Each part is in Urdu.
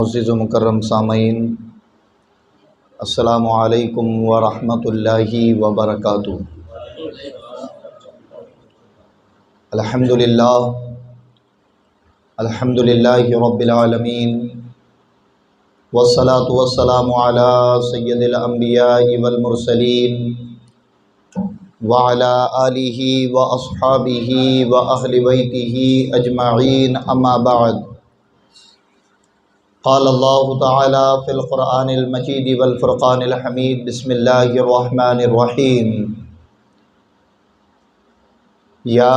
معزز و مکرم سامعین، السلام علیکم ورحمۃ اللہ وبرکاتہ۔ الحمدللہ رب العالمین، والصلاة والسلام علی سید الانبیاء والمرسلین وعلی آلہ واصحابہ واہل بیتہ اجمعین، اما بعد۔ قال اللہ تعالی فی القرآن المجید والفرقان الحمید، بسم اللہ الرحمن الرحیم۔ یا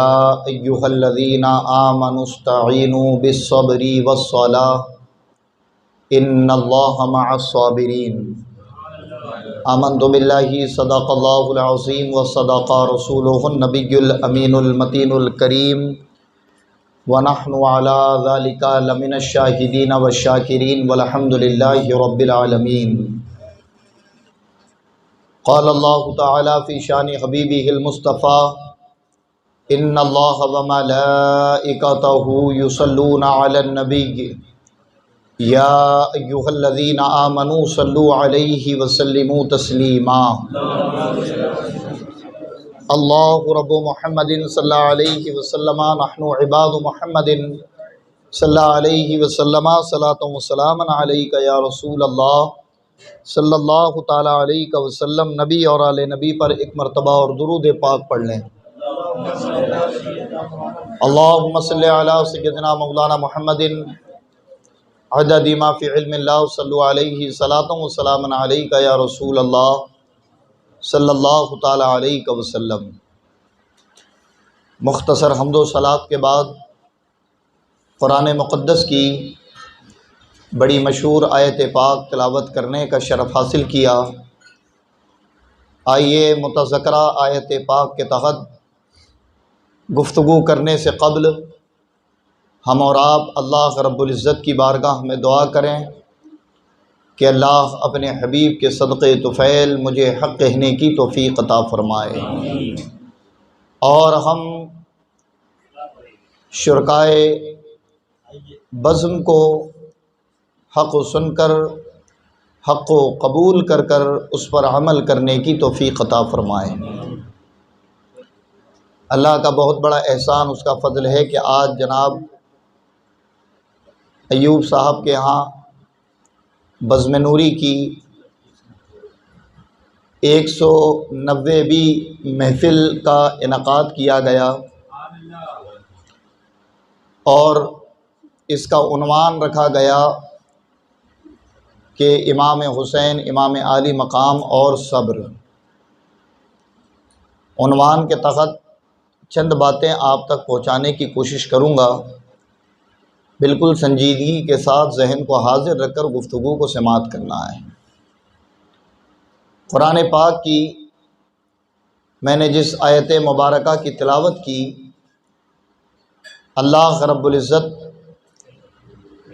ایہا الذین آمنوا استعینوا بالصبر والصلاۃ ان اللہ مع الصابرین۔ آمنت باللہ، صدق اللہ العظیم وصدق رسولہ النبی الامین المتین الکریم، ونحن علی ذلک لمن الشاہدین والشاکرین، والحمد للہ رب العالمین۔ قال اللہ تعالی فی شان حبیبہ المصطفیٰ، ان اللہ وملائکتہ یصلون علی النبی یا ایہا الذین آمنوا صلوا علیہ وسلموا تسلیما۔ اللہ رب محمد صلی اللہ علیہ وسلم، نحن عباد محمد صلی اللہ علیہ وسلم، صلاۃ و سلام علیک یا رسول اللہ صلی اللہ تعالیٰ علیہ وسلم۔ نبی اور آل نبی پر ایک مرتبہ اور درود پاک پڑھ لیں۔ اللہم صلی علی سیدنا مولانا محمد عدد ما فی علم اللہ، صلو علیہ صلاۃ و سلام علیک یا رسول اللہ صلی اللہ تعالیٰ علیہ وسلم۔ مختصر حمد و صلوات کے بعد قرآن مقدس کی بڑی مشہور آیت پاک تلاوت کرنے کا شرف حاصل کیا۔ آئیے متذکرہ آیت پاک کے تحت گفتگو کرنے سے قبل ہم اور آپ اللہ رب العزت کی بارگاہ میں دعا کریں کہ اللہ اپنے حبیب کے صدقے طفیل مجھے حق کہنے کی توفیق عطا فرمائے، اور ہم شرکائے بزم کو حق سن کر حق کو قبول کر کر اس پر عمل کرنے کی توفیق عطا فرمائے۔ اللہ کا بہت بڑا احسان، اس کا فضل ہے کہ آج جناب ایوب صاحب کے ہاں بزم نوری کی 190ویں محفل کا انعقاد کیا گیا، اور اس کا عنوان رکھا گیا کہ امام حسین امام عالی مقام اور صبر۔ عنوان کے تحت چند باتیں آپ تک پہنچانے کی کوشش کروں گا، بالکل سنجیدگی کے ساتھ ذہن کو حاضر رکھ کر گفتگو کو سماعت کرنا ہے۔ قرآن پاک کی میں نے جس آیت مبارکہ کی تلاوت کی، اللہ رب العزت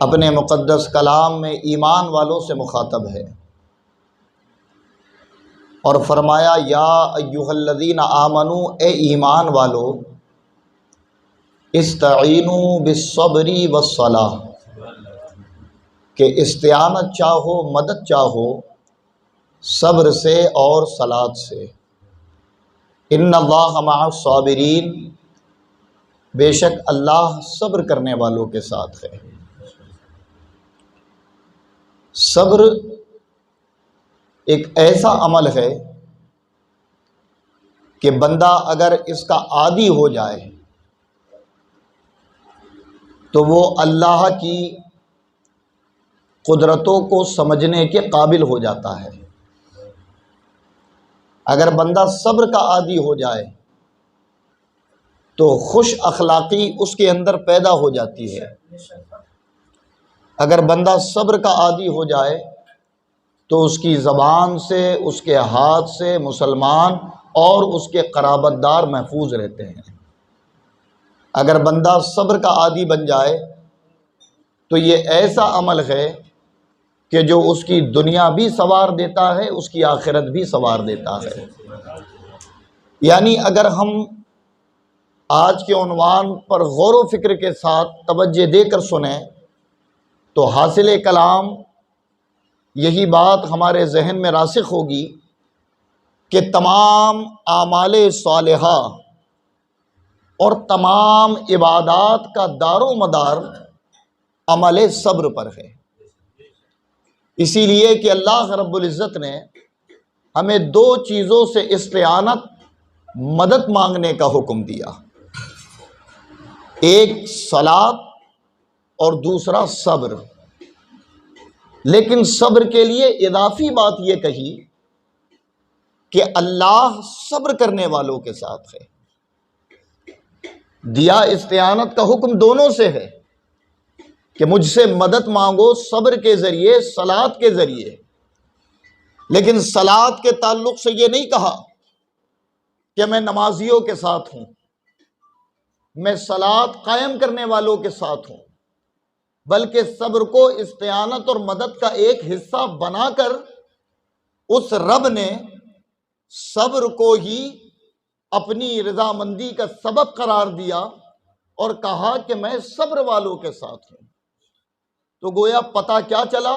اپنے مقدس کلام میں ایمان والوں سے مخاطب ہے، اور فرمایا یا ایھا الذین آمنوا، اے ایمان والو، استعینوا بالصبر والصلاۃ، کہ استعانت چاہو، مدد چاہو صبر سے اور صلاۃ سے۔ ان اللہ مع الصابرین، بے شک اللہ صبر کرنے والوں کے ساتھ ہے۔ صبر ایک ایسا عمل ہے کہ بندہ اگر اس کا عادی ہو جائے تو وہ اللہ کی قدرتوں کو سمجھنے کے قابل ہو جاتا ہے۔ اگر بندہ صبر کا عادی ہو جائے تو خوش اخلاقی اس کے اندر پیدا ہو جاتی ہے۔ اگر بندہ صبر کا عادی ہو جائے تو اس کی زبان سے، اس کے ہاتھ سے مسلمان اور اس کے قرابت دار محفوظ رہتے ہیں۔ اگر بندہ صبر کا عادی بن جائے تو یہ ایسا عمل ہے کہ جو اس کی دنیا بھی سنوار دیتا ہے، اس کی آخرت بھی سنوار دیتا ہے۔ یعنی اگر ہم آج کے عنوان پر غور و فکر کے ساتھ توجہ دے کر سنیں تو حاصل کلام یہی بات ہمارے ذہن میں راسخ ہوگی کہ تمام اعمال صالحہ اور تمام عبادات کا دار و مدار عمل صبر پر ہے۔ اسی لیے کہ اللہ رب العزت نے ہمیں دو چیزوں سے استعانت، مدد مانگنے کا حکم دیا، ایک صلاۃ اور دوسرا صبر۔ لیکن صبر کے لیے اضافی بات یہ کہی کہ اللہ صبر کرنے والوں کے ساتھ ہے۔ دیا استعانت کا حکم دونوں سے ہے کہ مجھ سے مدد مانگو صبر کے ذریعے، صلاۃ کے ذریعے، لیکن صلاۃ کے تعلق سے یہ نہیں کہا کہ میں نمازیوں کے ساتھ ہوں، میں صلاۃ قائم کرنے والوں کے ساتھ ہوں، بلکہ صبر کو استعانت اور مدد کا ایک حصہ بنا کر اس رب نے صبر کو ہی اپنی رضامندی کا سبب قرار دیا اور کہا کہ میں صبر والوں کے ساتھ ہوں۔ تو گویا پتہ کیا چلا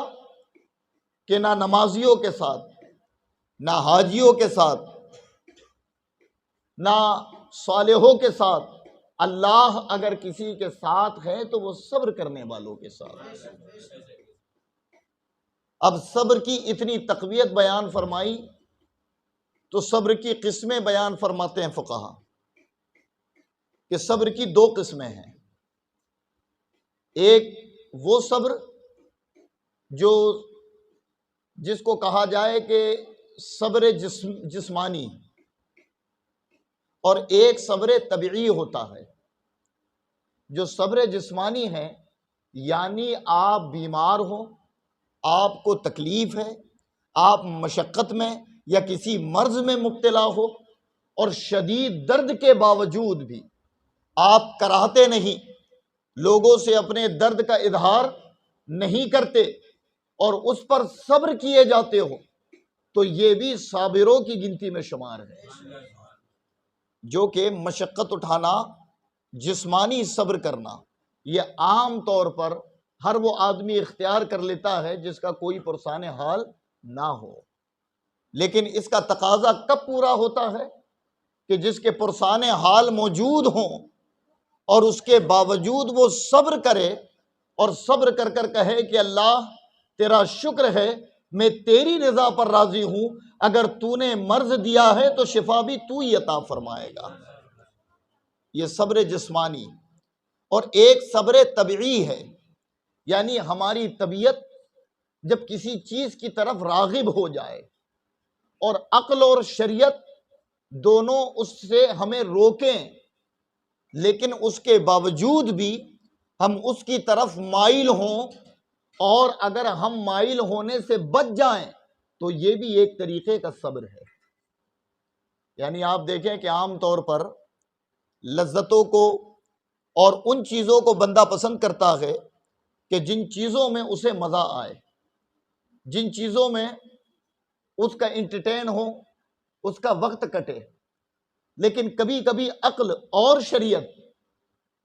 کہ نہ نمازیوں کے ساتھ، نہ حاجیوں کے ساتھ، نہ صالحوں کے ساتھ، اللہ اگر کسی کے ساتھ ہے تو وہ صبر کرنے والوں کے ساتھ۔ اب صبر کی اتنی تقویت بیان فرمائی تو صبر کی قسمیں بیان فرماتے ہیں فقہا کہ صبر کی دو قسمیں ہیں۔ ایک وہ صبر جس کو کہا جائے کہ صبر جسمانی، اور ایک صبر طبعی ہوتا ہے۔ جو صبر جسمانی ہے یعنی آپ بیمار ہو، آپ کو تکلیف ہے، آپ مشقت میں یا کسی مرض میں مبتلا ہو، اور شدید درد کے باوجود بھی آپ کراہتے نہیں، لوگوں سے اپنے درد کا اظہار نہیں کرتے اور اس پر صبر کیے جاتے ہو، تو یہ بھی صابروں کی گنتی میں شمار ہے۔ جو کہ مشقت اٹھانا، جسمانی صبر کرنا، یہ عام طور پر ہر وہ آدمی اختیار کر لیتا ہے جس کا کوئی پرسان حال نہ ہو، لیکن اس کا تقاضا کب پورا ہوتا ہے کہ جس کے پرسان حال موجود ہوں اور اس کے باوجود وہ صبر کرے اور صبر کر کر کہے کہ اللہ تیرا شکر ہے، میں تیری رضا پر راضی ہوں، اگر تو نے مرض دیا ہے تو شفا بھی تو ہی عطا فرمائے گا۔ یہ صبر جسمانی۔ اور ایک صبر طبعی ہے، یعنی ہماری طبیعت جب کسی چیز کی طرف راغب ہو جائے اور عقل اور شریعت دونوں اس سے ہمیں روکیں، لیکن اس کے باوجود بھی ہم اس کی طرف مائل ہوں، اور اگر ہم مائل ہونے سے بچ جائیں تو یہ بھی ایک طریقے کا صبر ہے۔ یعنی آپ دیکھیں کہ عام طور پر لذتوں کو اور ان چیزوں کو بندہ پسند کرتا ہے کہ جن چیزوں میں اسے مزہ آئے، جن چیزوں میں اس کا انٹرٹین ہو، اس کا وقت کٹے، لیکن کبھی کبھی عقل اور شریعت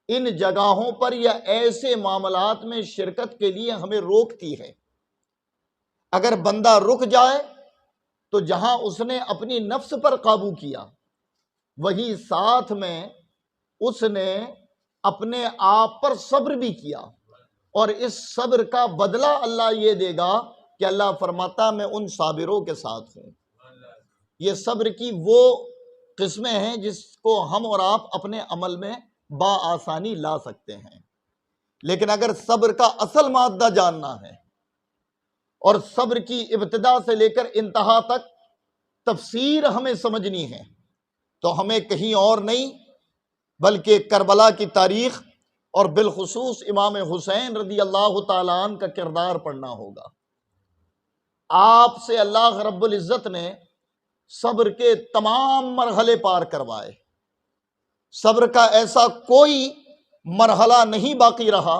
ان جگہوں پر یا ایسے معاملات میں شرکت کے لیے ہمیں روکتی ہے۔ اگر بندہ رک جائے تو جہاں اس نے اپنی نفس پر قابو کیا، وہی ساتھ میں اس نے اپنے آپ پر صبر بھی کیا، اور اس صبر کا بدلہ اللہ یہ دے گا کہ اللہ فرماتا میں ان صابروں کے ساتھ ہوں۔ یہ صبر کی وہ قسمیں ہیں جس کو ہم اور آپ اپنے عمل میں بآسانی لا سکتے ہیں، لیکن اگر صبر کا اصل مادہ جاننا ہے اور صبر کی ابتدا سے لے کر انتہا تک تفسیر ہمیں سمجھنی ہے تو ہمیں کہیں اور نہیں بلکہ کربلا کی تاریخ اور بالخصوص امام حسین رضی اللہ تعالیٰ عنہ کا کردار پڑھنا ہوگا۔ آپ سے اللہ رب العزت نے صبر کے تمام مرحلے پار کروائے، صبر کا ایسا کوئی مرحلہ نہیں باقی رہا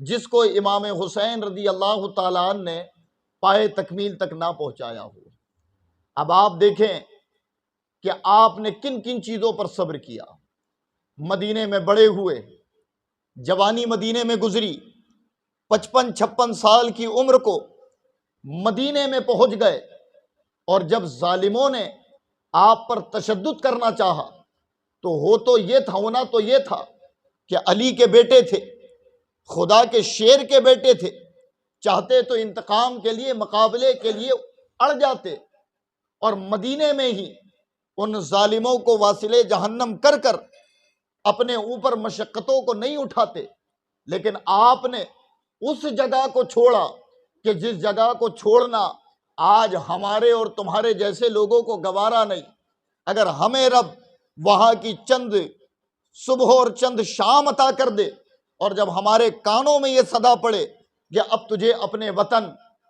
جس کو امام حسین رضی اللہ تعالیٰ عنہ نے پائے تکمیل تک نہ پہنچایا ہو۔ اب آپ دیکھیں کہ آپ نے کن کن چیزوں پر صبر کیا۔ مدینے میں بڑے ہوئے، جوانی مدینے میں گزری، 55-56 سال کی عمر کو مدینے میں پہنچ گئے، اور جب ظالموں نے آپ پر تشدد کرنا چاہا تو یہ تھا، ہونا تو یہ تھا کہ علی کے بیٹے تھے، خدا کے شیر کے بیٹے تھے، چاہتے تو انتقام کے لیے، مقابلے کے لیے اڑ جاتے، اور مدینے میں ہی ان ظالموں کو واصل جہنم کر کر اپنے اوپر مشقتوں کو نہیں اٹھاتے، لیکن آپ نے اس جگہ کو چھوڑا کہ جس جگہ کو چھوڑنا آج ہمارے اور تمہارے جیسے لوگوں کو گوارا نہیں۔ اگر ہمیں رب وہاں کی چند صبح اور چند شام عطا کر دے، اور جب ہمارے کانوں میں یہ صدا پڑے کہ اب تجھے اپنے وطن،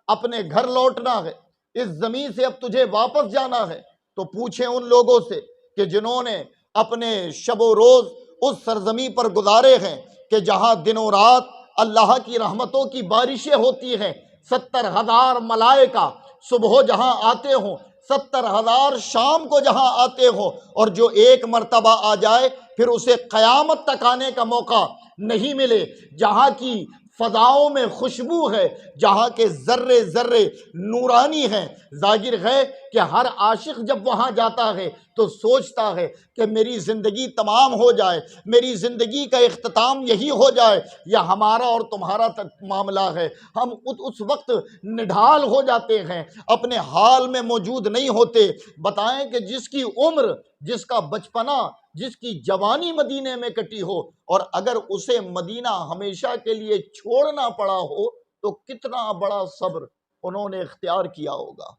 اپنے گھر لوٹنا ہے، اس زمین سے اب تجھے واپس جانا ہے، تو پوچھیں ان لوگوں سے کہ جنہوں نے اپنے شب و روز اس سرزمین پر گزارے ہیں کہ جہاں دن و رات اللہ کی رحمتوں کی بارشیں ہوتی ہیں، 70,000 ملائکہ صبح جہاں آتے ہوں، 70,000 شام کو جہاں آتے ہوں، اور جو ایک مرتبہ آ جائے پھر اسے قیامت تک آنے کا موقع نہیں ملے، جہاں کی فضاؤں میں خوشبو ہے، جہاں کے ذرے ذرے نورانی ہیں، ظاہر ہے کہ ہر عاشق جب وہاں جاتا ہے تو سوچتا ہے کہ میری زندگی تمام ہو جائے، میری زندگی کا اختتام یہی ہو جائے، یا ہمارا اور تمہارا تک معاملہ ہے۔ ہم اس وقت نڈھال ہو جاتے ہیں، اپنے حال میں موجود نہیں ہوتے۔ بتائیں کہ جس کی عمر، جس کا بچپنا، جس کی جوانی مدینے میں کٹی ہو، اور اگر اسے مدینہ ہمیشہ کے لیے چھوڑنا پڑا ہو تو کتنا بڑا صبر انہوں نے اختیار کیا ہوگا۔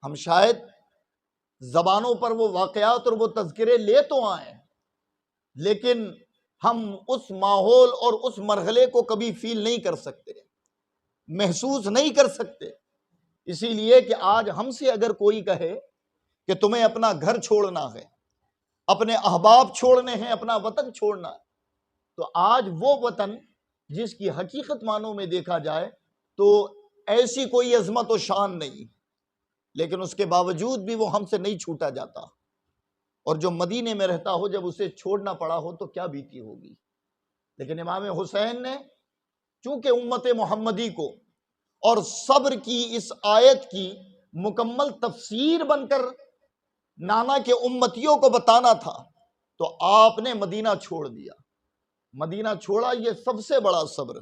ہم شاید زبانوں پر وہ واقعات اور وہ تذکرے لے تو آئیں، لیکن ہم اس ماحول اور اس مرحلے کو کبھی فیل نہیں کر سکتے، محسوس نہیں کر سکتے۔ اسی لیے کہ آج ہم سے اگر کوئی کہے کہ تمہیں اپنا گھر چھوڑنا ہے، اپنے احباب چھوڑنے ہیں، اپنا وطن چھوڑنا ہے، تو آج وہ وطن جس کی حقیقت معنوں میں دیکھا جائے تو ایسی کوئی عظمت و شان نہیں، لیکن اس کے باوجود بھی وہ ہم سے نہیں چھوٹا جاتا، اور جو مدینے میں رہتا ہو جب اسے چھوڑنا پڑا ہو تو کیا بیتی ہوگی۔ لیکن امام حسین نے چونکہ امت محمدی کو اور صبر کی اس آیت کی مکمل تفسیر بن کر نانا کے امتیوں کو بتانا تھا، تو آپ نے مدینہ چھوڑ دیا۔ مدینہ چھوڑا، یہ سب سے بڑا صبر۔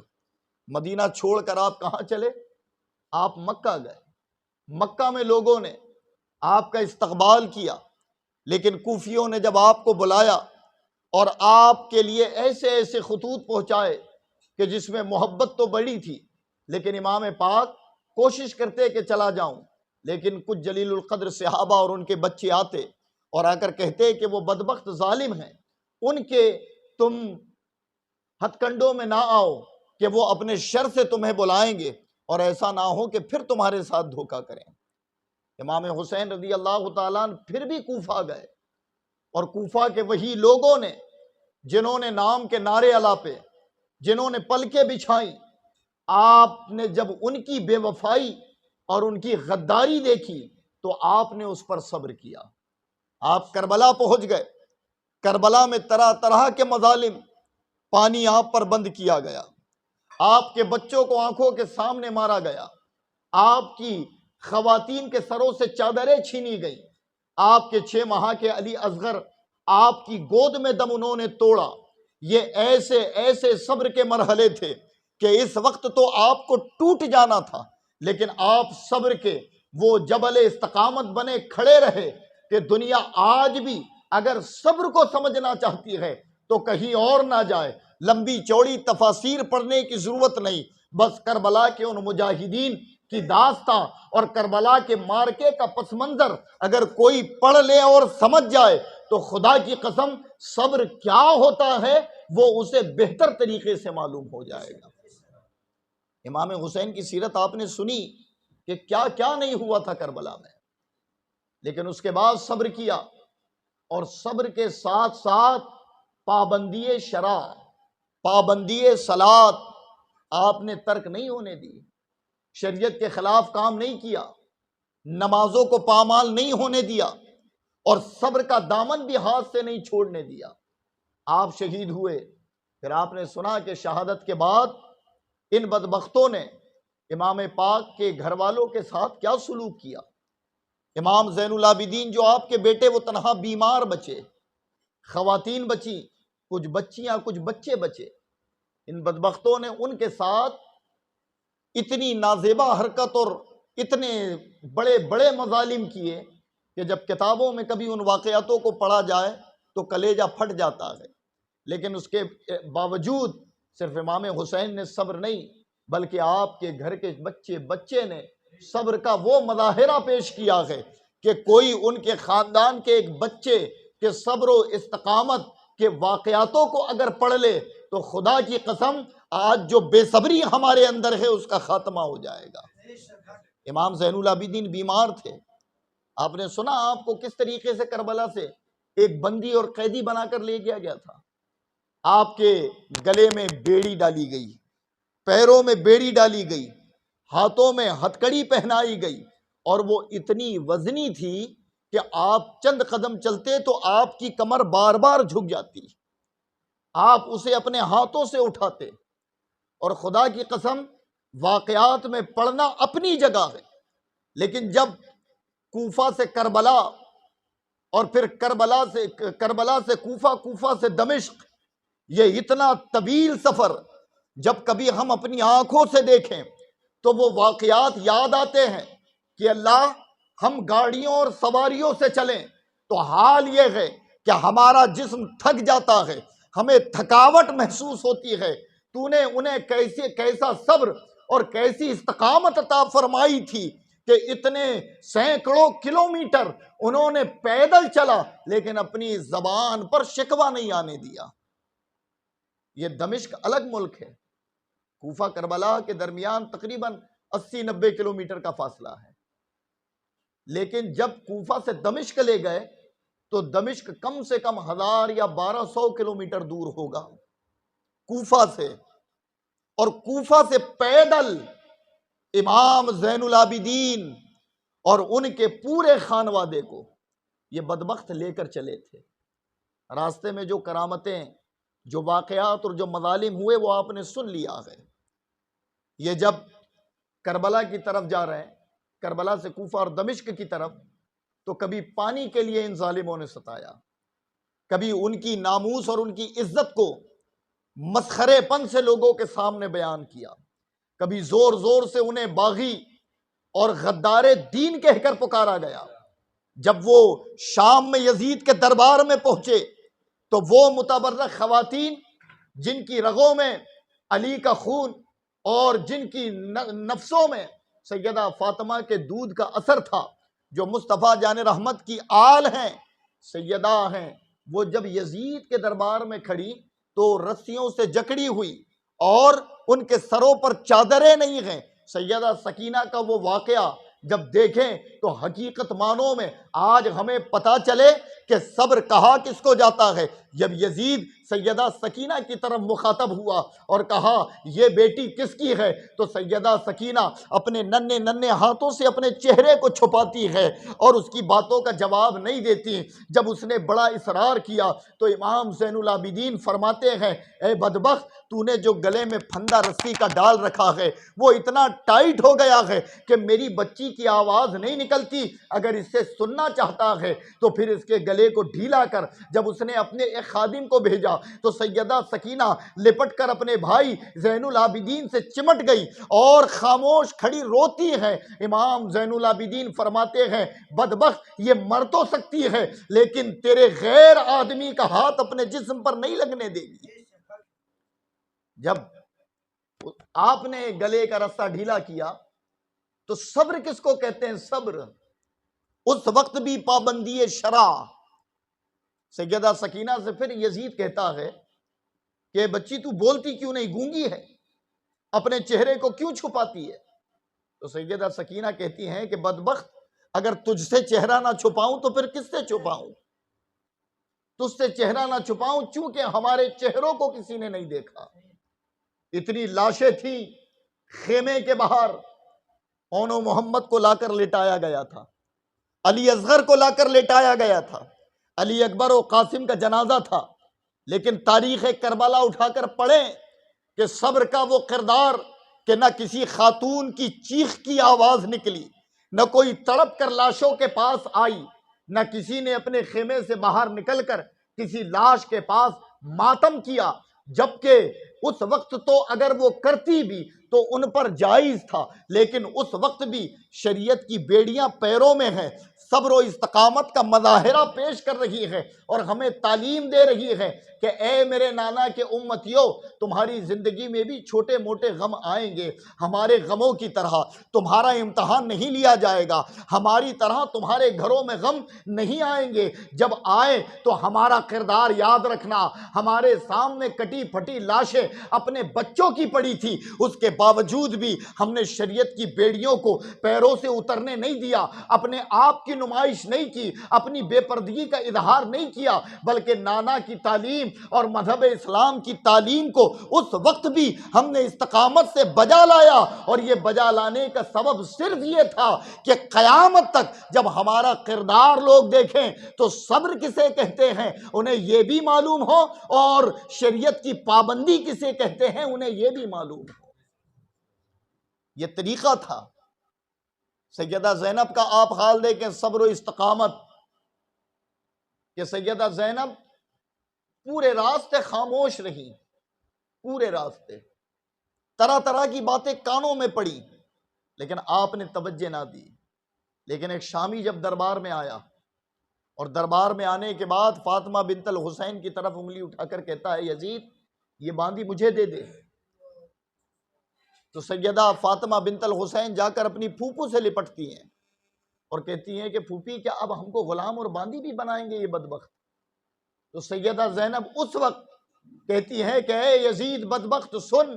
مدینہ چھوڑ کر آپ کہاں چلے؟ آپ مکہ گئے۔ مکہ میں لوگوں نے آپ کا استقبال کیا، لیکن کوفیوں نے جب آپ کو بلایا اور آپ کے لیے ایسے ایسے خطوط پہنچائے کہ جس میں محبت تو بڑی تھی، لیکن امام پاک کوشش کرتے کہ چلا جاؤں، لیکن کچھ جلیل القدر صحابہ اور ان کے بچے آتے اور آ کر کہتے کہ وہ بدبخت ظالم ہیں، ان کے تم ہتھ کنڈوں میں نہ آؤ کہ وہ اپنے شر سے تمہیں بلائیں گے اور ایسا نہ ہو کہ پھر تمہارے ساتھ دھوکہ کریں۔ امام حسین رضی اللہ تعالیٰ عنہ پھر بھی کوفہ گئے، اور کوفہ کے وہی لوگوں نے جنہوں نے نام کے نعرے الاپے، جنہوں نے پلکیں بچھائیں، آپ نے جب ان کی بے وفائی اور ان کی غداری دیکھی تو آپ نے اس پر صبر کیا۔ آپ کربلا پہنچ گئے، کربلا میں طرح طرح کے مظالم، پانی آپ پر بند کیا گیا، آپ کے بچوں کو آنکھوں کے سامنے مارا گیا، آپ کی خواتین کے سروں سے چادریں چھینی گئیں، آپ کے 6 ماہ کے علی اصغر آپ کی گود میں دم انہوں نے توڑا۔ یہ ایسے ایسے صبر کے مرحلے تھے کہ اس وقت تو آپ کو ٹوٹ جانا تھا، لیکن آپ صبر کے وہ جبل استقامت بنے کھڑے رہے کہ دنیا آج بھی اگر صبر کو سمجھنا چاہتی ہے تو کہیں اور نہ جائے۔ لمبی چوڑی تفاسیر پڑھنے کی ضرورت نہیں، بس کربلا کے ان مجاہدین کی داستاں اور کربلا کے مارکے کا پس منظر اگر کوئی پڑھ لے اور سمجھ جائے تو خدا کی قسم صبر کیا ہوتا ہے وہ اسے بہتر طریقے سے معلوم ہو جائے گا۔ امام حسین کی سیرت آپ نے سنی کہ کیا کیا نہیں ہوا تھا کربلا میں، لیکن اس کے بعد صبر کیا، اور صبر کے ساتھ ساتھ پابندی شرع، پابندی صلاۃ آپ نے ترک نہیں ہونے دی، شریعت کے خلاف کام نہیں کیا، نمازوں کو پامال نہیں ہونے دیا، اور صبر کا دامن بھی ہاتھ سے نہیں چھوڑنے دیا۔ آپ شہید ہوئے، پھر آپ نے سنا کہ شہادت کے بعد ان بدبختوں نے امام پاک کے گھر والوں کے ساتھ کیا سلوک کیا؟ امام زین العابدین جو آپ کے بیٹے وہ تنہا بیمار بچے، خواتین بچی، کچھ بچیاں کچھ بچے بچے، ان بدبختوں نے ان کے ساتھ اتنی نازیبا حرکت اور اتنے بڑے بڑے مظالم کیے کہ جب کتابوں میں کبھی ان واقعاتوں کو پڑھا جائے تو کلیجہ پھٹ جاتا ہے۔ لیکن اس کے باوجود صرف امام حسین نے صبر نہیں بلکہ آپ کے گھر کے بچے بچے نے صبر کا وہ مظاہرہ پیش کیا ہے کہ کوئی ان کے خاندان کے ایک بچے کے صبر و استقامت کے واقعاتوں کو اگر پڑھ لے تو خدا کی قسم آج جو بے صبری ہمارے اندر ہے اس کا خاتمہ ہو جائے گا۔ امام زین العابدین بیمار تھے، آپ نے سنا آپ کو کس طریقے سے کربلا سے ایک بندی اور قیدی بنا کر لے گیا گیا تھا۔ آپ کے گلے میں بیڑی ڈالی گئی، پیروں میں بیڑی ڈالی گئی، ہاتھوں میں ہتکڑی پہنائی گئی، اور وہ اتنی وزنی تھی کہ آپ چند قدم چلتے تو آپ کی کمر بار بار جھک جاتی، آپ اسے اپنے ہاتھوں سے اٹھاتے۔ اور خدا کی قسم واقعات میں پڑھنا اپنی جگہ ہے، لیکن جب کوفہ سے کربلا اور پھر کربلا سے کوفہ، کوفہ سے دمشق، یہ اتنا طویل سفر جب کبھی ہم اپنی آنکھوں سے دیکھیں تو وہ واقعات یاد آتے ہیں کہ اللہ ہم گاڑیوں اور سواریوں سے چلیں تو حال یہ ہے کہ ہمارا جسم تھک جاتا ہے، ہمیں تھکاوٹ محسوس ہوتی ہے۔ تو نے انہیں کیسا صبر اور کیسی استقامت عطا فرمائی تھی کہ اتنے سینکڑوں کلومیٹر انہوں نے پیدل چلا لیکن اپنی زبان پر شکوہ نہیں آنے دیا۔ یہ دمشق الگ ملک ہے، کوفہ کربلا کے درمیان تقریباً 80-90 کلومیٹر کا فاصلہ ہے، لیکن جب کوفہ سے دمشق لے گئے تو دمشق کم سے کم 1000 یا 1200 کلومیٹر دور ہوگا کوفہ سے، اور کوفہ سے پیدل امام زین العابدین اور ان کے پورے خانوادے کو یہ بدبخت لے کر چلے تھے۔ راستے میں جو کرامتیں، جو واقعات اور جو مظالم ہوئے وہ آپ نے سن لیا ہے۔ یہ جب کربلا کی طرف جا رہے ہیں، کربلا سے کوفہ اور دمشق کی طرف، تو کبھی پانی کے لیے ان ظالموں نے ستایا، کبھی ان کی ناموس اور ان کی عزت کو مسخرے پن سے لوگوں کے سامنے بیان کیا، کبھی زور زور سے انہیں باغی اور غدار دین کہہ کر پکارا گیا۔ جب وہ شام میں یزید کے دربار میں پہنچے تو وہ متبرک خواتین جن کی رگوں میں علی کا خون اور جن کی نفسوں میں سیدہ فاطمہ کے دودھ کا اثر تھا، جو مصطفیٰ جان رحمت کی آل ہیں، سیدہ ہیں، وہ جب یزید کے دربار میں کھڑی تو رسیوں سے جکڑی ہوئی اور ان کے سروں پر چادریں نہیں ہیں۔ سیدہ سکینہ کا وہ واقعہ جب دیکھیں تو حقیقت معنوں میں آج ہمیں پتا چلے کہ صبر کہا کس کو جاتا ہے۔ جب یزید سیدہ سکینہ کی طرف مخاطب ہوا اور کہا یہ بیٹی کس کی ہے، تو سیدہ سکینہ اپنے ننھے ننھے ہاتھوں سے اپنے چہرے کو چھپاتی ہے اور اس کی باتوں کا جواب نہیں دیتی۔ جب اس نے بڑا اصرار کیا تو امام زین العابدین فرماتے ہیں اے بدبخت، تو نے جو گلے میں پھندا رسی کا ڈال رکھا ہے وہ اتنا ٹائٹ ہو گیا ہے کہ میری بچی کی آواز نہیں نکلتی، اگر اس سے سننا چاہتا ہے تو پھر اس کے گلے کو ڈھیلا کر۔ جب اس نے اپنے ایک خادم کو بھیجا تو سیدہ سکینہ لپٹ کر اپنے بھائی زین العابدین سے چمٹ گئی اور خاموش کھڑی روتی ہے۔ امام زین العابدین فرماتے ہیں بدبخت، یہ مر تو سکتی ہے لیکن تیرے غیر آدمی کا ہاتھ اپنے جسم پر نہیں لگنے دے گی۔ جب آپ نے گلے کا رسہ ڈھیلا کیا تو صبر کس کو کہتے ہیں؟ صبر اس وقت بھی پابندی شرع۔ سیدہ سکینہ سے پھر یزید کہتا ہے کہ بچی تو بولتی کیوں نہیں، گونگی ہے، اپنے چہرے کو کیوں چھپاتی ہے؟ تو سیدہ سکینہ کہتی ہیں کہ بدبخت، اگر تجھ سے چہرہ نہ چھپاؤں تو پھر کس سے چھپاؤں؟ تجھ سے چہرہ نہ چھپاؤں چونکہ ہمارے چہروں کو کسی نے نہیں دیکھا۔ اتنی لاشیں تھیں خیمے کے باہر، اون و محمد کو لا کر لٹایا گیا تھا، علی اصغر کو لا کر لٹایا گیا تھا، علی اکبر و قاسم کا جنازہ تھا، لیکن تاریخ کربلا اٹھا کر پڑھیں کہ صبر کا وہ کردار کہ نہ کسی خاتون کی چیخ کی آواز نکلی، نہ کوئی تڑپ کر لاشوں کے پاس آئی، نہ کسی نے اپنے خیمے سے باہر نکل کر کسی لاش کے پاس ماتم کیا، جبکہ اس وقت تو اگر وہ کرتی بھی تو ان پر جائز تھا، لیکن اس وقت بھی شریعت کی بیڑیاں پیروں میں ہیں، صبر و استقامت کا مظاہرہ پیش کر رہی ہے اور ہمیں تعلیم دے رہی ہے کہ اے میرے نانا کے امتیوں، تمہاری زندگی میں بھی چھوٹے موٹے غم آئیں گے، ہمارے غموں کی طرح تمہارا امتحان نہیں لیا جائے گا، ہماری طرح تمہارے گھروں میں غم نہیں آئیں گے، جب آئے تو ہمارا کردار یاد رکھنا۔ ہمارے سامنے کٹی پھٹی لاشیں اپنے بچوں کی پڑی تھی، اس کے باوجود بھی ہم نے شریعت کی بیڑیوں کو پیروں سے اترنے نہیں دیا، اپنے آپ کی نمائش نہیں کی، اپنی بے پردگی کا اظہار نہیں کیا، بلکہ نانا کی تعلیم اور مذہب اسلام کی تعلیم کو اس وقت بھی ہم نے استقامت سے بجا لایا، اور یہ بجا لانے کا سبب صرف یہ تھا کہ قیامت تک جب ہمارا کردار لوگ دیکھیں تو صبر کسے کہتے ہیں انہیں یہ بھی معلوم ہو، اور شریعت کی پابندی کسے کہتے ہیں انہیں یہ بھی معلوم ہو۔ یہ طریقہ تھا۔ سیدہ زینب کا آپ حال دیکھیں، صبر و استقامت، کہ سیدہ زینب پورے راستے خاموش رہی، پورے راستے طرح طرح کی باتیں کانوں میں پڑی، لیکن آپ نے توجہ نہ دی۔ لیکن ایک شامی جب دربار میں آیا، اور دربار میں آنے کے بعد فاطمہ بنت الحسین کی طرف انگلی اٹھا کر کہتا ہے یزید یہ باندی مجھے دے دے، تو سیدہ فاطمہ بنت الحسین جا کر اپنی پھوپھو سے لپٹتی ہیں اور کہتی ہیں کہ پھوپھی کیا اب ہم کو غلام اور باندی بھی بنائیں گے یہ بدبخت؟ تو سیدہ زینب اس وقت کہتی ہے کہ اے یزید بدبخت سن،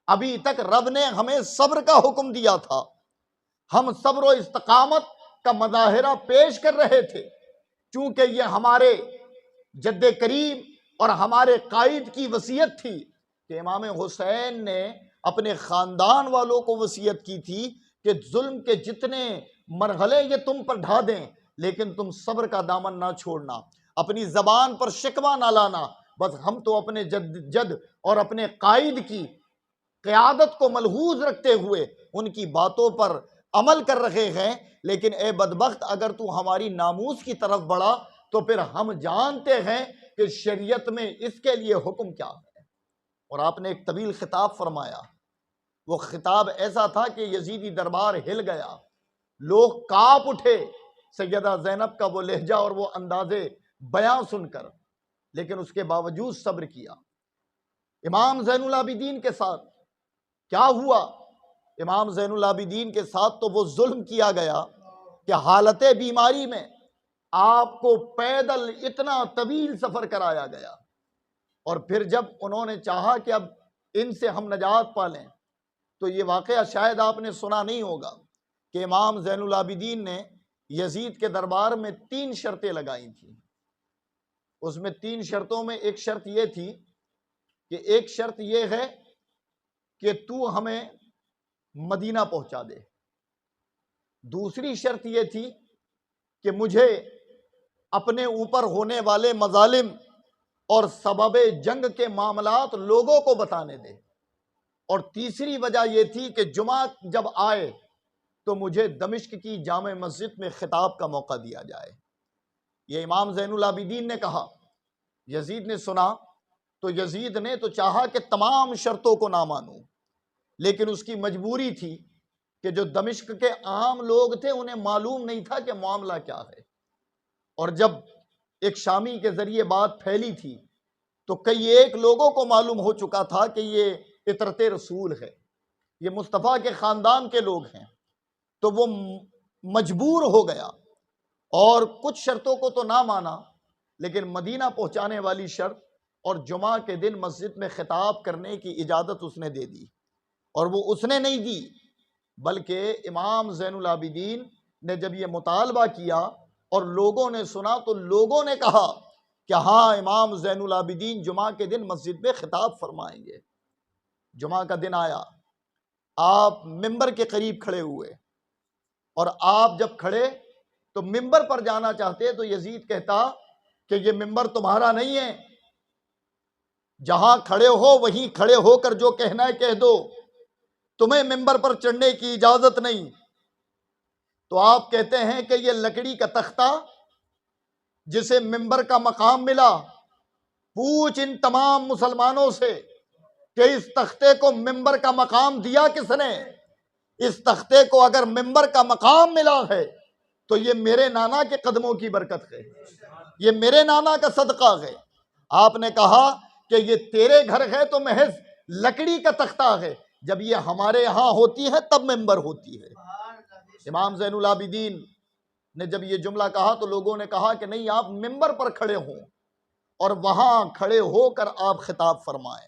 ابھی تک رب نے ہمیں صبر کا حکم دیا تھا، ہم صبر و استقامت کا مظاہرہ پیش کر رہے تھے، چونکہ یہ ہمارے جد کریم اور ہمارے قائد کی وصیت تھی کہ امام حسین نے اپنے خاندان والوں کو وصیت کی تھی کہ ظلم کے جتنے مرحلے یہ تم پر ڈھا دیں لیکن تم صبر کا دامن نہ چھوڑنا، اپنی زبان پر شکوہ نہ لانا، بس ہم تو اپنے جد اور اپنے قائد کی قیادت کو ملحوظ رکھتے ہوئے ان کی باتوں پر عمل کر رہے ہیں، لیکن اے بدبخت اگر تو ہماری ناموس کی طرف بڑھا تو پھر ہم جانتے ہیں کہ شریعت میں اس کے لیے حکم کیا ہے۔ اور آپ نے ایک طویل خطاب فرمایا، وہ خطاب ایسا تھا کہ یزیدی دربار ہل گیا، لوگ کانپ اٹھے سیدہ زینب کا وہ لہجہ اور وہ انداز بیان سن کر، لیکن اس کے باوجود صبر کیا۔ امام زین العابدین کے ساتھ کیا ہوا؟ امام زین العابدین کے ساتھ تو وہ ظلم کیا گیا کہ حالت بیماری میں آپ کو پیدل اتنا طویل سفر کرایا گیا، اور پھر جب انہوں نے چاہا کہ اب ان سے ہم نجات پالیں تو یہ واقعہ شاید آپ نے سنا نہیں ہوگا کہ امام زین العابدین نے یزید کے دربار میں 3 شرطیں لگائی تھیں۔ اس میں 3 شرطوں میں ایک شرط یہ تھی کہ ایک شرط یہ ہے کہ تو ہمیں مدینہ پہنچا دے، دوسری شرط یہ تھی کہ مجھے اپنے اوپر ہونے والے مظالم اور سبب جنگ کے معاملات لوگوں کو بتانے دے، اور تیسری وجہ یہ تھی کہ جمعہ جب آئے تو مجھے دمشق کی جامع مسجد میں خطاب کا موقع دیا جائے۔ یہ امام زین العابدین نے کہا، یزید نے سنا تو یزید نے تو چاہا کہ تمام شرطوں کو نہ مانوں، لیکن اس کی مجبوری تھی کہ جو دمشق کے عام لوگ تھے انہیں معلوم نہیں تھا کہ معاملہ کیا ہے، اور جب ایک شامی کے ذریعے بات پھیلی تھی تو کئی ایک لوگوں کو معلوم ہو چکا تھا کہ یہ عطرت رسول ہے، یہ مصطفیٰ کے خاندان کے لوگ ہیں، تو وہ مجبور ہو گیا اور کچھ شرطوں کو تو نہ مانا، لیکن مدینہ پہنچانے والی شرط اور جمعہ کے دن مسجد میں خطاب کرنے کی اجازت اس نے دے دی، اور وہ اس نے نہیں دی بلکہ امام زین العابدین نے جب یہ مطالبہ کیا اور لوگوں نے سنا تو لوگوں نے کہا کہ ہاں امام زین العابدین جمعہ کے دن مسجد میں خطاب فرمائیں گے۔ جمعہ کا دن آیا، آپ ممبر کے قریب کھڑے ہوئے، اور آپ جب کھڑے تو ممبر پر جانا چاہتے تو یزید کہتا کہ یہ ممبر تمہارا نہیں ہے، جہاں کھڑے ہو وہیں کھڑے ہو کر جو کہنا ہے کہہ دو، تمہیں ممبر پر چڑھنے کی اجازت نہیں۔ تو آپ کہتے ہیں کہ یہ لکڑی کا تختہ جسے ممبر کا مقام ملا، پوچھ ان تمام مسلمانوں سے کہ اس تختے کو ممبر کا مقام دیا کس نے؟ اس تختے کو اگر ممبر کا مقام ملا ہے تو یہ میرے نانا کے قدموں کی برکت ہے، یہ میرے نانا کا صدقہ ہے۔ آپ نے کہا کہ یہ تیرے گھر ہے تو محض لکڑی کا تختہ ہے، جب یہ ہمارے ہاں ہوتی ہے تب ممبر ہوتی ہے۔ امام زین العابدین نے جب یہ جملہ کہا تو لوگوں نے کہا کہ نہیں، آپ ممبر پر کھڑے ہوں اور وہاں کھڑے ہو کر آپ خطاب فرمائیں۔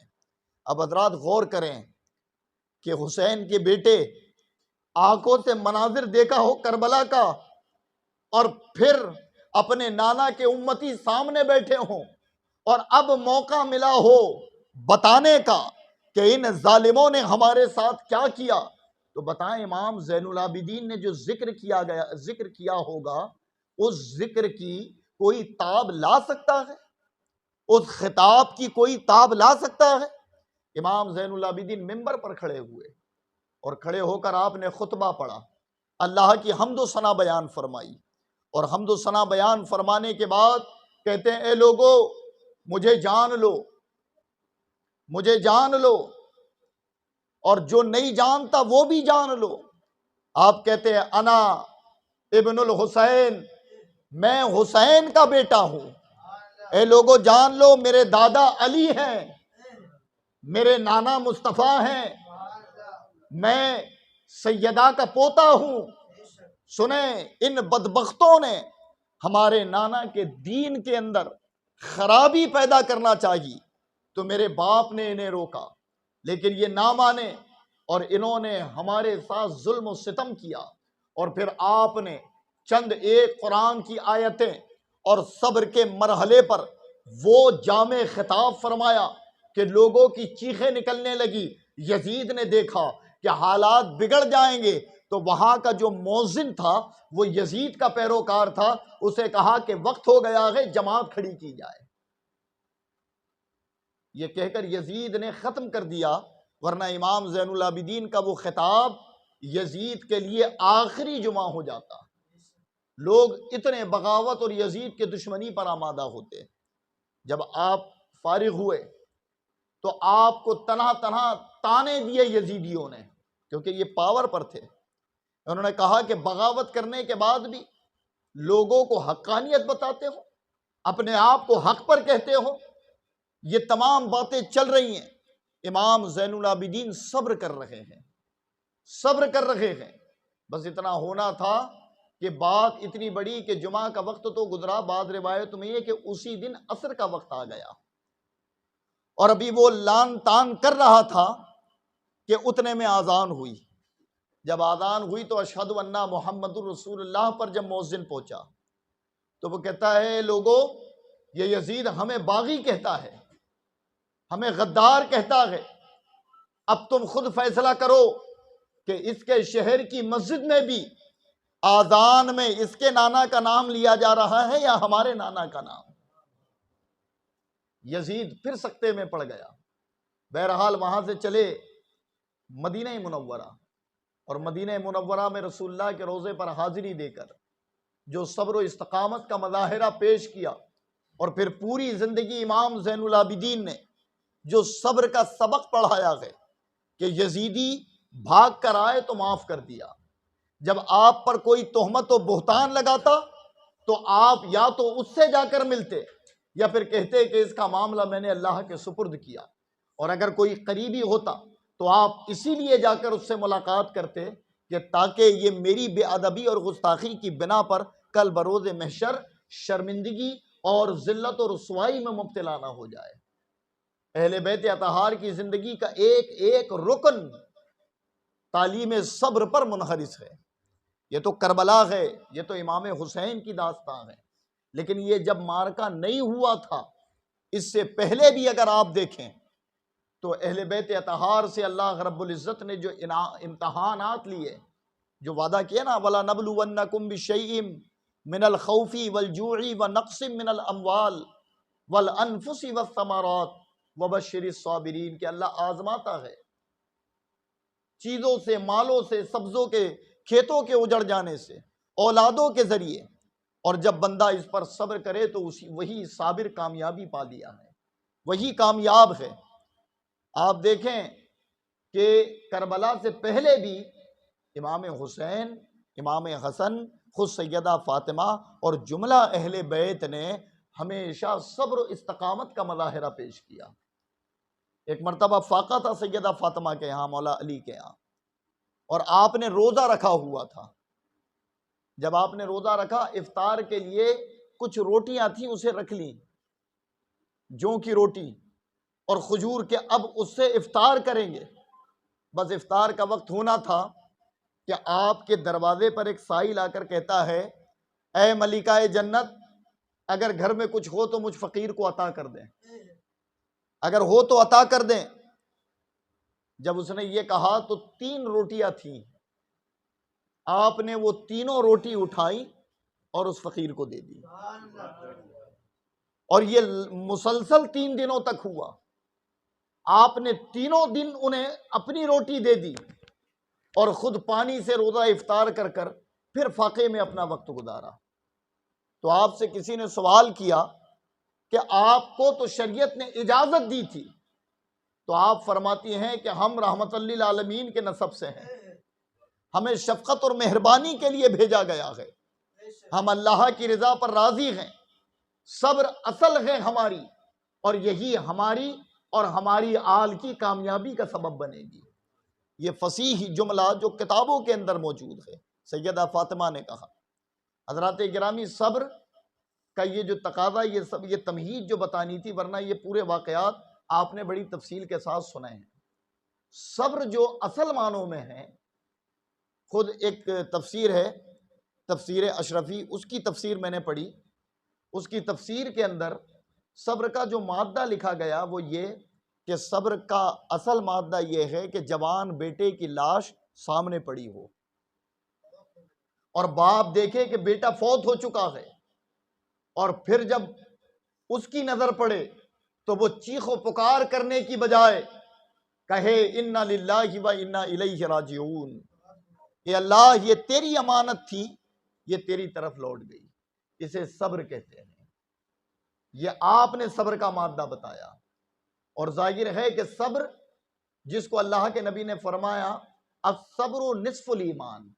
اب حضرات غور کریں کہ حسین کے بیٹے آنکھوں سے مناظر دیکھا ہو کربلا کا، اور پھر اپنے نانا کے امتی سامنے بیٹھے ہوں، اور اب موقع ملا ہو بتانے کا کہ ان ظالموں نے ہمارے ساتھ کیا کیا، تو بتائیں امام زین العابدین نے جو ذکر کیا ہوگا، اس ذکر کی کوئی تاب لا سکتا ہے؟ اس خطاب کی کوئی تاب لا سکتا ہے؟ امام زین العابدین ممبر پر کھڑے ہوئے اور کھڑے ہو کر آپ نے خطبہ پڑھا، اللہ کی حمد و ثنا بیان فرمائی، اور حمد و ثنا بیان فرمانے کے بعد کہتے ہیں اے لوگو مجھے جان لو، مجھے جان لو، اور جو نہیں جانتا وہ بھی جان لو۔ آپ کہتے ہیں انا ابن الحسین، میں حسین کا بیٹا ہوں۔ اے لوگو جان لو، میرے دادا علی ہیں، میرے نانا مصطفیٰ ہیں، میں سیدہ کا پوتا ہوں۔ سنیں، ان بدبختوں نے ہمارے نانا کے دین کے اندر خرابی پیدا کرنا چاہیے تو میرے باپ نے انہیں روکا، لیکن یہ نہ مانے اور انہوں نے ہمارے ساتھ ظلم و ستم کیا، اور پھر آپ نے چند ایک قرآن کی آیتیں اور صبر کے مرحلے پر وہ جامع خطاب فرمایا کہ لوگوں کی چیخیں نکلنے لگی۔ یزید نے دیکھا کہ حالات بگڑ جائیں گے تو وہاں کا جو مؤذن تھا وہ یزید کا پیروکار تھا، اسے کہا کہ وقت ہو گیا ہے، جماعت کھڑی کی جائے۔ یہ کہہ کر یزید نے ختم کر دیا، ورنہ امام زین العابدین کا وہ خطاب یزید کے لیے آخری جمعہ ہو جاتا۔ لوگ اتنے بغاوت اور یزید کے دشمنی پر آمادہ ہوتے۔ جب آپ فارغ ہوئے تو آپ کو تنہا تنہا تانے دیے یزیدیوں نے، کیونکہ یہ پاور پر تھے۔ انہوں نے کہا کہ بغاوت کرنے کے بعد بھی لوگوں کو حقانیت بتاتے ہو، اپنے آپ کو حق پر کہتے ہو، یہ تمام باتیں چل رہی ہیں۔ امام زین العابدین صبر کر رہے ہیں، صبر کر رہے ہیں۔ بس اتنا ہونا تھا کہ بات اتنی بڑی کہ جمعہ کا وقت تو گزرا، بعض روایت میں یہ کہ اسی دن عصر کا وقت آ گیا، اور ابھی وہ لان تان کر رہا تھا کہ اتنے میں آذان ہوئی۔ جب آذان ہوئی تو اشہد ان محمد الرسول اللہ پر جب مؤذن پہنچا تو وہ کہتا ہے لوگو، یہ یزید ہمیں باغی کہتا ہے، ہمیں غدار کہتا ہے، اب تم خود فیصلہ کرو کہ اس کے شہر کی مسجد میں بھی آذان میں اس کے نانا کا نام لیا جا رہا ہے یا ہمارے نانا کا نام۔ یزید پھر سکتے میں پڑ گیا۔ بہرحال وہاں سے چلے مدینہ منورہ، اور مدینہ منورہ میں رسول اللہ کے روضے پر حاضری دے کر جو صبر و استقامت کا مظاہرہ پیش کیا، اور پھر پوری زندگی امام زین العابدین نے جو صبر کا سبق پڑھایا ہے کہ یزیدی بھاگ کر آئے تو معاف کر دیا، جب آپ پر کوئی تہمت و بہتان لگاتا تو آپ یا تو اس سے جا کر ملتے یا پھر کہتے کہ اس کا معاملہ میں نے اللہ کے سپرد کیا، اور اگر کوئی قریبی ہوتا تو آپ اسی لیے جا کر اس سے ملاقات کرتے کہ تاکہ یہ میری بے ادبی اور گستاخی کی بنا پر کل بروز محشر شرمندگی اور ذلت و رسوائی میں مبتلا نہ ہو جائے۔ اہل بیت اطہار کی زندگی کا ایک ایک رکن تعلیم صبر پر منحرف ہے۔ یہ تو کربلا ہے، یہ تو امام حسین کی داستان ہے، لیکن یہ جب مارکا نہیں ہوا تھا، اس سے پہلے بھی اگر آپ دیکھیں تو اہل بیت اطہار سے اللہ رب العزت نے جو امتحانات لیے، جو وعدہ کیا نا، وَلَنَبْلُوَنَّكُمْ بِشَيْءٍ مِّنَ الْخَوْفِ وَالْجُوعِ وَنَقْصٍ مِّنَ الْأَمْوَالِ وَالْأَنفُسِ وَالثَّمَرَاتِ وَبَشِّرِ الصَّابِرِينَ، کہ اللہ آزماتا ہے، چیزوں سے، مالوں سے، سبزوں کے کھیتوں کے اجڑ جانے سے، اولادوں کے ذریعے، اور جب بندہ اس پر صبر کرے تو وہی صابر کامیابی پا لیا ہے، وہی کامیاب ہے۔ آپ دیکھیں کہ کربلا سے پہلے بھی امام حسین، امام حسن، خود سیدہ فاطمہ اور جملہ اہل بیت نے ہمیشہ صبر و استقامت کا مظاہرہ پیش کیا۔ ایک مرتبہ فاقہ تھا سیدہ فاطمہ کے یہاں، مولا علی کے یہاں، اور آپ نے روزہ رکھا ہوا تھا۔ جب آپ نے روزہ رکھا، افطار کے لیے کچھ روٹیاں تھیں، اسے رکھ لیں، جو کی روٹی اور کھجور کے، اب اس سے افطار کریں گے۔ بس افطار کا وقت ہونا تھا کہ آپ کے دروازے پر ایک سائل آ کر کہتا ہے، اے ملکہ جنت، اگر گھر میں کچھ ہو تو مجھ فقیر کو عطا کر دیں، اگر ہو تو عطا کر دیں۔ جب اس نے یہ کہا تو 3 روٹیاں تھیں، آپ نے وہ تینوں روٹی اٹھائی اور اس فقیر کو دے دی، اور یہ مسلسل 3 دنوں تک ہوا۔ آپ نے تینوں دن انہیں اپنی روٹی دے دی اور خود پانی سے روزہ افطار کر کر پھر فاقے میں اپنا وقت گزارا۔ تو آپ سے کسی نے سوال کیا کہ آپ کو تو شریعت نے اجازت دی تھی، تو آپ فرماتی ہیں کہ ہم رحمت للعالمین کے نسب سے ہیں، ہمیں شفقت اور مہربانی کے لیے بھیجا گیا ہے، ہم اللہ کی رضا پر راضی ہیں، صبر اصل ہے ہماری، اور یہی ہماری اور ہماری آل کی کامیابی کا سبب بنے گی۔ یہ فصیح جملہ جو کتابوں کے اندر موجود ہے، سیدہ فاطمہ نے کہا۔ حضرات گرامی، صبر کا یہ جو تقاضا، یہ تمہید جو بتانی تھی، ورنہ یہ پورے واقعات آپ نے بڑی تفصیل کے ساتھ سنے ہیں۔ صبر جو اصل معنوں میں ہے، خود ایک تفسیر ہے، تفسیر اشرفی، اس کی تفسیر میں نے پڑھی، اس کی تفسیر کے اندر صبر کا جو مادہ لکھا گیا وہ یہ کہ صبر کا اصل مادہ یہ ہے کہ جوان بیٹے کی لاش سامنے پڑی ہو اور باپ دیکھے کہ بیٹا فوت ہو چکا ہے، اور پھر جب اس کی نظر پڑے تو وہ چیخ و پکار کرنے کی بجائے کہے انا للہ و انا الیہ راجعون، کہ اللہ یہ تیری امانت تھی، یہ تیری طرف لوٹ گئی۔ اسے صبر کہتے ہیں۔ یہ آپ نے صبر کا مادہ بتایا، اور ظاہر ہے کہ صبر، جس کو اللہ کے نبی نے فرمایا الصبر نصف الایمان،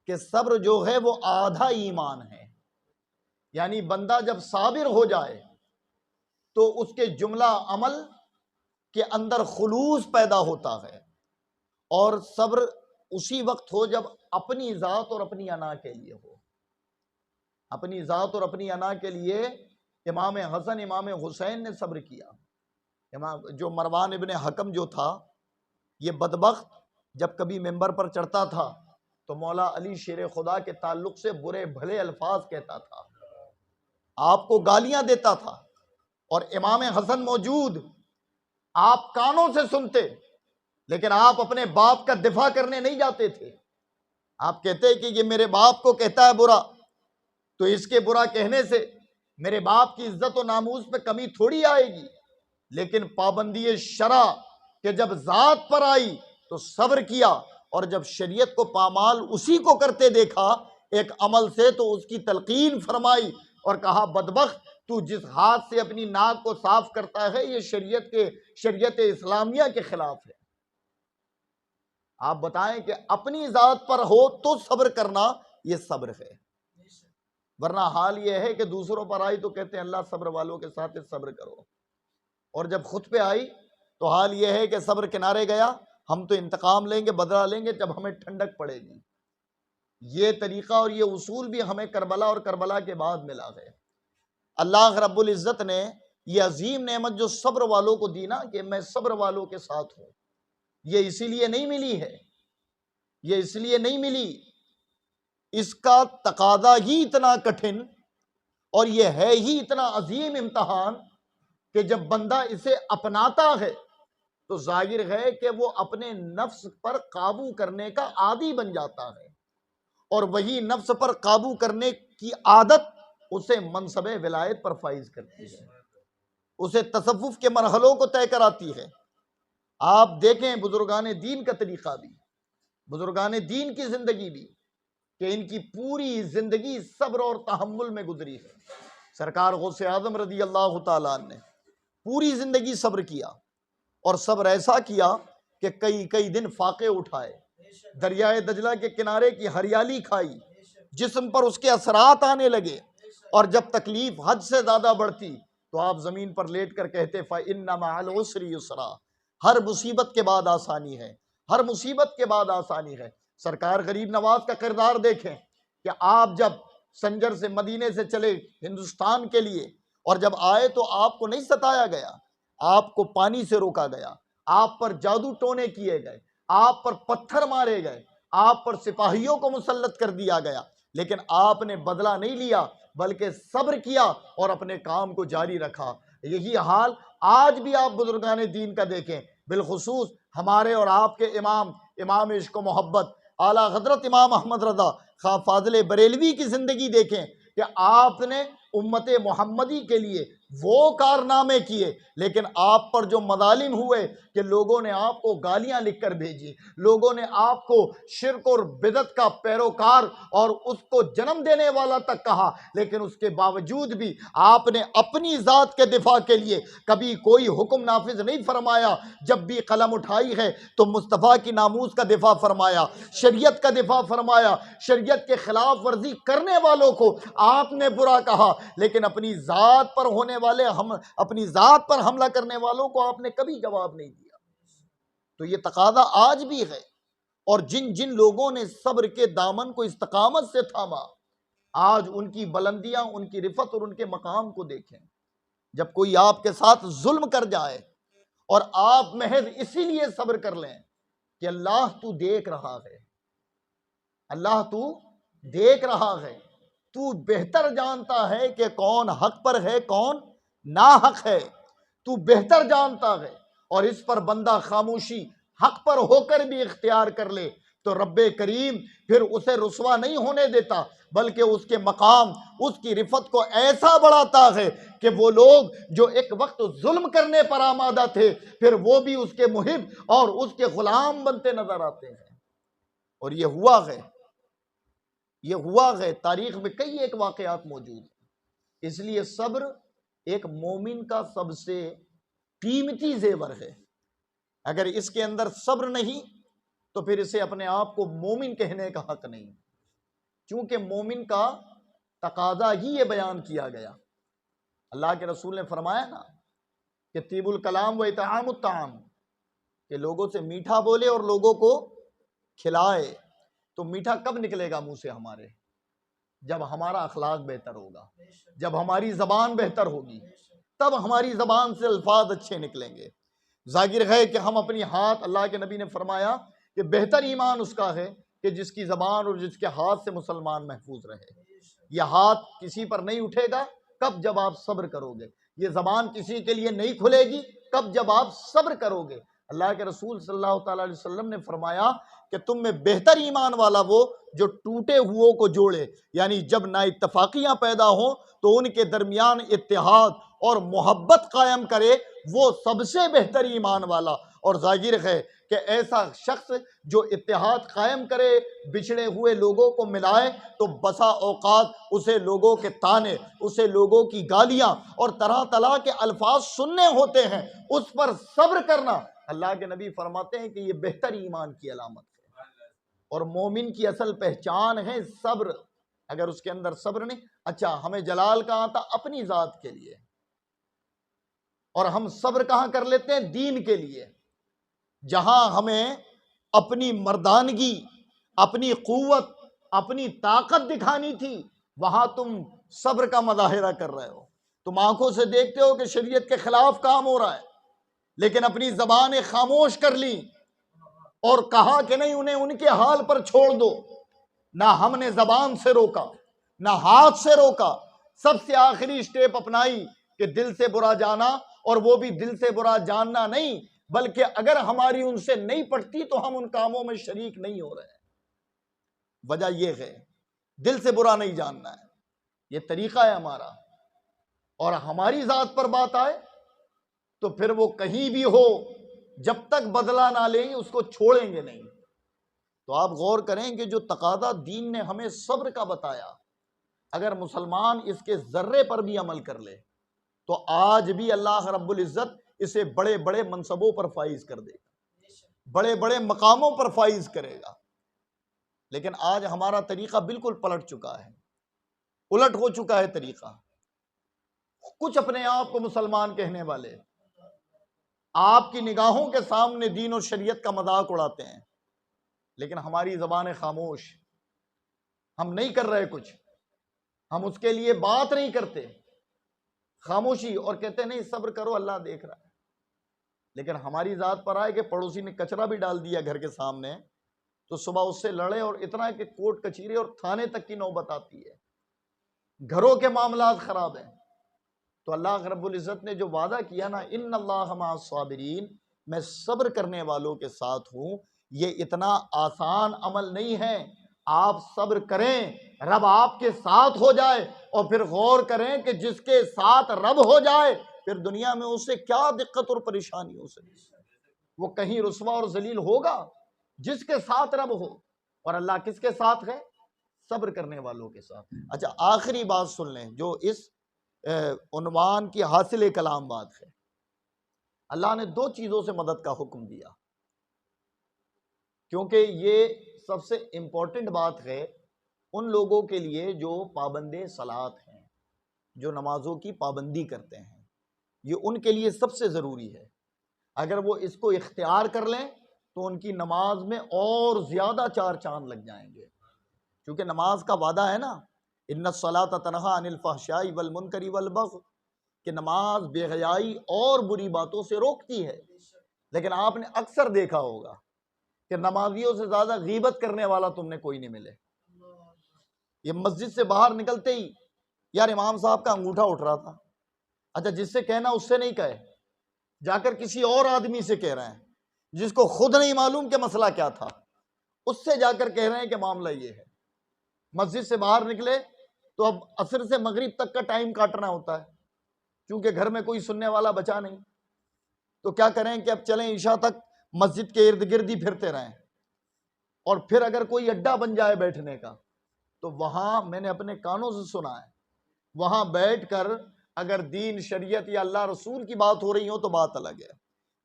کہ صبر جو ہے وہ آدھا ایمان ہے، یعنی بندہ جب صابر ہو جائے تو اس کے جملہ عمل کے اندر خلوص پیدا ہوتا ہے، اور صبر اسی وقت ہو جب اپنی ذات اور اپنی انا کے لیے ہو۔ اپنی ذات اور اپنی انا کے لیے امام حسن، امام حسین نے صبر کیا۔ جو مروان ابن حکم جو تھا، یہ بدبخت جب کبھی ممبر پر چڑھتا تھا تو مولا علی شیر خدا کے تعلق سے برے بھلے الفاظ کہتا تھا، آپ کو گالیاں دیتا تھا، اور امام حسن موجود، آپ کانوں سے سنتے، لیکن آپ اپنے باپ کا دفاع کرنے نہیں جاتے تھے۔ آپ کہتے کہ یہ میرے باپ کو کہتا ہے برا، تو اس کے برا کہنے سے میرے باپ کی عزت و ناموس پہ کمی تھوڑی آئے گی، لیکن پابندی شرع کہ جب ذات پر آئی تو صبر کیا، اور جب شریعت کو پامال اسی کو کرتے دیکھا ایک عمل سے تو اس کی تلقین فرمائی اور کہا بدبخت، تو جس ہاتھ سے اپنی ناک کو صاف کرتا ہے یہ شریعت اسلامیہ کے خلاف ہے۔ آپ بتائیں کہ اپنی ذات پر ہو تو صبر کرنا یہ صبر ہے، ورنہ حال یہ ہے کہ دوسروں پر آئی تو کہتے ہیں اللہ صبر والوں کے ساتھ صبر کرو، اور جب خود پہ آئی تو حال یہ ہے کہ صبر کنارے گیا، ہم تو انتقام لیں گے، بدلہ لیں گے جب ہمیں ٹھنڈک پڑے گی۔ یہ طریقہ اور یہ اصول بھی ہمیں کربلا اور کربلا کے بعد ملا ہے۔ اللہ رب العزت نے یہ عظیم نعمت جو صبر والوں کو دی نا، کہ میں صبر والوں کے ساتھ ہوں، یہ اسی لیے نہیں ملی ہے، یہ اس لیے نہیں ملی، اس کا تقاضا ہی اتنا کٹھن اور یہ ہے ہی اتنا عظیم امتحان کہ جب بندہ اسے اپناتا ہے تو ظاہر ہے کہ وہ اپنے نفس پر قابو کرنے کا عادی بن جاتا ہے، اور وہی نفس پر قابو کرنے کی عادت اسے منصب ولایت پر فائز کرتی ہے، اسے تصوف کے مرحلوں کو طے کراتی ہے۔ آپ دیکھیں بزرگان دین کا طریقہ بھی، بزرگان دین کی زندگی بھی، کہ ان کی پوری زندگی صبر اور تحمل میں گزری ہے۔ سرکار غوث اعظم رضی اللہ تعالیٰ عنہ نے پوری زندگی صبر کیا، اور صبر ایسا کیا کہ کئی دن فاقے اٹھائے، دریائے دجلہ کے کنارے کی ہریالی کھائی، جسم پر اس کے اثرات آنے لگے، اور جب تکلیف حد سے زیادہ بڑھتی تو آپ زمین پر لیٹ کر کہتے فَإِنَّ مَعَ الْعُسْرِ يُسْرًا، ہر مصیبت کے بعد آسانی ہے، ہر مصیبت کے بعد آسانی ہے۔ سرکار غریب نواز کا کردار دیکھیں کہ آپ جب سنجر سے مدینے سے چلے ہندوستان کے لیے، اور جب آئے تو آپ کو نہیں ستایا گیا، آپ کو پانی سے روکا گیا، آپ پر جادو ٹونے کیے گئے، آپ پر پتھر مارے گئے، آپ پر سپاہیوں کو مسلط کر دیا گیا، لیکن آپ نے بدلہ نہیں لیا بلکہ صبر کیا اور اپنے کام کو جاری رکھا۔ یہی حال آج بھی آپ بزرگان دین کا دیکھیں، بالخصوص ہمارے اور آپ کے امام عشق و محبت اعلیٰ حضرت امام احمد رضا خواہ فاضل بریلوی کی زندگی دیکھیں کہ آپ نے امت محمدی کے لیے وہ کارنامے کیے، لیکن آپ پر جو مظالم ہوئے کہ لوگوں نے آپ کو گالیاں لکھ کر بھیجی، لوگوں نے آپ کو شرک اور بدعت کا پیروکار اور اس کو جنم دینے والا تک کہا، لیکن اس کے باوجود بھی آپ نے اپنی ذات کے دفاع کے لیے کبھی کوئی حکم نافذ نہیں فرمایا۔ جب بھی قلم اٹھائی ہے تو مصطفیٰ کی ناموس کا دفاع فرمایا، شریعت کا دفاع فرمایا، شریعت کے خلاف ورزی کرنے والوں کو آپ نے برا کہا، لیکن اپنی ذات پر اپنی ذات پر حملہ کرنے والوں کو آپ نے کبھی جواب نہیں دیا۔ تو یہ تقاضا آج بھی ہے، اور جن لوگوں نے صبر کے دامن کو استقامت سے تھاما، آج ان کی بلندیاں، ان کی رفعت اور ان کے مقام کو دیکھیں۔ جب کوئی آپ کے ساتھ ظلم کر جائے اور آپ محض اسی لیے صبر کر لیں کہ اللہ تو دیکھ رہا ہے، اللہ تو دیکھ رہا ہے، تو بہتر جانتا ہے کہ کون حق پر ہے کون ناحق ہے، تو بہتر جانتا ہے، اور اس پر بندہ خاموشی حق پر ہو کر بھی اختیار کر لے تو رب کریم پھر اسے رسوا نہیں ہونے دیتا، بلکہ اس کے مقام، اس کی رفعت کو ایسا بڑھاتا ہے کہ وہ لوگ جو ایک وقت ظلم کرنے پر آمادہ تھے، پھر وہ بھی اس کے محب اور اس کے غلام بنتے نظر آتے ہیں۔ اور یہ ہوا ہے تاریخ میں کئی ایک واقعات موجود ہیں۔ اس لیے صبر ایک مومن کا سب سے قیمتی زیور ہے۔ اگر اس کے اندر صبر نہیں تو پھر اسے اپنے آپ کو مومن کہنے کا حق نہیں، چونکہ مومن کا تقاضا ہی یہ بیان کیا گیا۔ اللہ کے رسول نے فرمایا نا کہ طیب الکلام و اطعام الطعام، کہ لوگوں سے میٹھا بولے اور لوگوں کو کھلائے۔ تو میٹھا کب نکلے گا منہ سے ہمارے؟ جب ہمارا اخلاق بہتر ہوگا، جب ہماری زبان بہتر ہوگی، تب ہماری زبان سے الفاظ اچھے نکلیں گے۔ ظاہر ہے کہ ہم اپنی ہاتھ، اللہ کے نبی نے فرمایا کہ بہتر ایمان اس کا ہے کہ جس کی زبان اور جس کے ہاتھ سے مسلمان محفوظ رہے۔ یہ ہاتھ کسی پر نہیں اٹھے گا کب؟ جب آپ صبر کرو گے۔ یہ زبان کسی کے لیے نہیں کھلے گی کب؟ جب آپ صبر کرو گے۔ اللہ کے رسول صلی اللہ تعالیٰ علیہ وسلم نے فرمایا کہ تم میں بہتر ایمان والا وہ جو ٹوٹے ہوئوں کو جوڑے، یعنی جب نا اتفاقیاں پیدا ہوں تو ان کے درمیان اتحاد اور محبت قائم کرے، وہ سب سے بہتر ایمان والا۔ اور ظاہر ہے کہ ایسا شخص جو اتحاد قائم کرے، بچھڑے ہوئے لوگوں کو ملائے، تو بسا اوقات اسے لوگوں کے تانے، اسے لوگوں کی گالیاں اور طرح طرح کے الفاظ سننے ہوتے ہیں، اس پر صبر کرنا، اللہ کے نبی فرماتے ہیں کہ یہ بہتر ایمان کی علامت ہے۔ اور مومن کی اصل پہچان ہے صبر۔ اگر اس کے اندر صبر نہیں، اچھا ہمیں جلال کہاں تھا؟ اپنی ذات کے لیے، اور ہم صبر کہاں کر لیتے ہیں؟ دین کے لیے۔ جہاں ہمیں اپنی مردانگی، اپنی قوت، اپنی طاقت دکھانی تھی، وہاں تم صبر کا مظاہرہ کر رہے ہو۔ تم آنکھوں سے دیکھتے ہو کہ شریعت کے خلاف کام ہو رہا ہے، لیکن اپنی زبانیں خاموش کر لی اور کہا کہ نہیں، انہیں ان کے حال پر چھوڑ دو۔ نہ ہم نے زبان سے روکا، نہ ہاتھ سے روکا، سب سے آخری سٹیپ اپنائی کہ دل سے برا جانا، اور وہ بھی دل سے برا جاننا نہیں، بلکہ اگر ہماری ان سے نہیں پڑتی تو ہم ان کاموں میں شریک نہیں ہو رہے۔ وجہ یہ ہے دل سے برا نہیں جاننا ہے، یہ طریقہ ہے ہمارا۔ اور ہماری ذات پر بات آئے تو پھر وہ کہیں بھی ہو، جب تک بدلہ نہ لیں گے اس کو چھوڑیں گے نہیں۔ تو آپ غور کریں کہ جو تقاضا دین نے ہمیں صبر کا بتایا، اگر مسلمان اس کے ذرے پر بھی عمل کر لے تو آج بھی اللہ رب العزت اسے بڑے بڑے منصبوں پر فائز کر دے گا، بڑے بڑے مقاموں پر فائز کرے گا۔ لیکن آج ہمارا طریقہ بالکل پلٹ چکا ہے، الٹ ہو چکا ہے طریقہ۔ کچھ اپنے آپ کو مسلمان کہنے والے آپ کی نگاہوں کے سامنے دین اور شریعت کا مذاق اڑاتے ہیں، لیکن ہماری زبانیں خاموش، ہم نہیں کر رہے کچھ، ہم اس کے لیے بات نہیں کرتے، خاموشی، اور کہتے نہیں صبر کرو اللہ دیکھ رہا ہے۔ لیکن ہماری ذات پر آئے کہ پڑوسی نے کچرا بھی ڈال دیا گھر کے سامنے تو صبح اس سے لڑے، اور اتنا کہ کوٹ کچہری اور تھانے تک کی نوبت آتی ہے، گھروں کے معاملات خراب ہیں۔ تو اللہ رب العزت نے جو وعدہ کیا نا، ان اللہ مع الصابرین، میں صبر کرنے والوں کے ساتھ ہوں، یہ اتنا آسان عمل نہیں ہے۔ آپ صبر کریں، رب آپ کے ساتھ ہو جائے، اور پھر غور کریں کہ جس کے ساتھ رب ہو جائے پھر دنیا میں اسے کیا دقت اور پریشانی ہو سکتی، وہ کہیں رسوا اور ذلیل ہوگا جس کے ساتھ رب ہو۔ اور اللہ کس کے ساتھ ہے؟ صبر کرنے والوں کے ساتھ۔ اچھا، آخری بات سن لیں جو اس عنوان کی حاصل کلام بات ہے۔ اللہ نے دو چیزوں سے مدد کا حکم دیا، کیونکہ یہ سب سے امپورٹنٹ بات ہے ان لوگوں کے لیے جو پابند صلات ہیں، جو نمازوں کی پابندی کرتے ہیں، یہ ان کے لیے سب سے ضروری ہے۔ اگر وہ اس کو اختیار کر لیں تو ان کی نماز میں اور زیادہ چار چاند لگ جائیں گے، کیونکہ نماز کا وعدہ ہے نا، ان الصلاۃ تنہی عن الفحشاء والمنکر والبغی، کہ نماز بے حیائی اور بری باتوں سے روکتی ہے۔ لیکن آپ نے اکثر دیکھا ہوگا کہ نمازیوں سے زیادہ غیبت کرنے والا تم نے کوئی نہیں ملے۔ یہ مسجد سے باہر نکلتے ہی یار امام صاحب کا انگوٹھا اٹھ رہا تھا، اچھا جس سے کہنا اس سے نہیں کہے، جا کر کسی اور آدمی سے کہہ رہے ہیں جس کو خود نہیں معلوم کہ مسئلہ کیا تھا، اس سے جا کر کہہ رہے ہیں کہ معاملہ یہ ہے۔ مسجد سے باہر نکلے تو اب عصر سے مغرب تک کا ٹائم کاٹنا ہوتا ہے، کیونکہ گھر میں کوئی سننے والا بچا نہیں، تو کیا کریں کہ اب چلیں عشاء تک مسجد کے ارد گرد ہی پھرتے رہیں، اور پھر اگر کوئی اڈا بن جائے بیٹھنے کا تو وہاں میں نے اپنے کانوں سے سنا ہے، وہاں بیٹھ کر اگر دین شریعت یا اللہ رسول کی بات ہو رہی ہو تو بات الگ ہے،